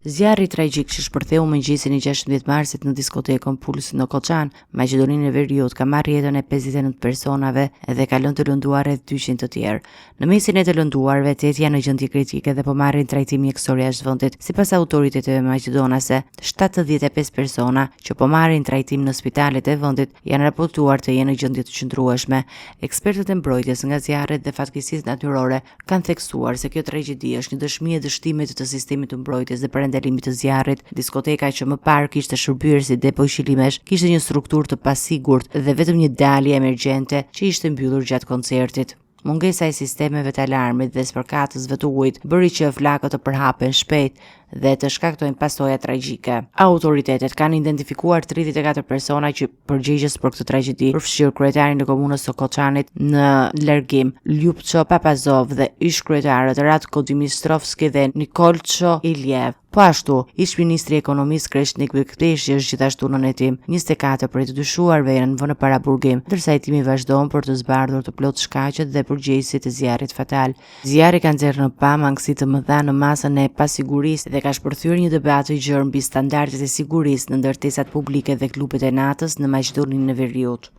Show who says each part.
Speaker 1: Zjarri tragjik që shpërtheu mëngjesin e 16 marsit në diskotekën Puls në Koçan, Maqedoninë e Veriut, ka marrë jetën e 59 personave dhe ka lënë të lënduar rreth 200 të tjerë. Në mesin e të lënduarve, 8 janë në gjendje kritike dhe po marrin trajtim mjekësor jashtë vendit. Sipas autoriteteve maqedonase, 75 persona që po marrin trajtim në spitalet e vendit janë raportuar të jenë në gjendje të qëndrueshme. Ekspertët e mbrojtjes nga zjarret dhe fatkeqësisë natyrore kanë theksuar se kjo tragjedi është një dëshmi e dështimit të sistemit të mbrojtjes dhe ndalimit të zjarrit. Diskoteka që më parë kishte shërbyer si depo qilimesh kishte një strukturë të pasigurt dhe vetëm një dalje emergjente që ishte mbyllur gjatë koncertit. Mungesa e sistemeve të alarmit dhe spërkatësve të ujit bëri që flakët të përhapen shpejt dhe të shkaktojnë pasoja tragjike. Autoritetet kanë identifikuar 34 persona që përgjigjes për këtë tragjedi, përfshirë kryetarin e komunës së Koçanit në largim, Ljupço Papazov dhe ish-kryetarët Ratko Dimistrovski dhe Nikolço Iljev. Po ashtu, ish-ministri i ekonomisë Kreshnik Bekteshi është gjithashtu në hetim. 24 prej të dyshuarve janë vënë para burgim, ndërsa hetimi vazhdon për të zbardhur të plot shkaqet dhe përgjegjësit e zjarrit fatal. Zjarri ka nxjerrë në pam ankësi të mëdha në masën e pasigurisë dhe ka shpërthyer një debat të gjerë mbi standardet e sigurisë në ndërtesat publike dhe klubet e natës në Maqedoninë e Veriut.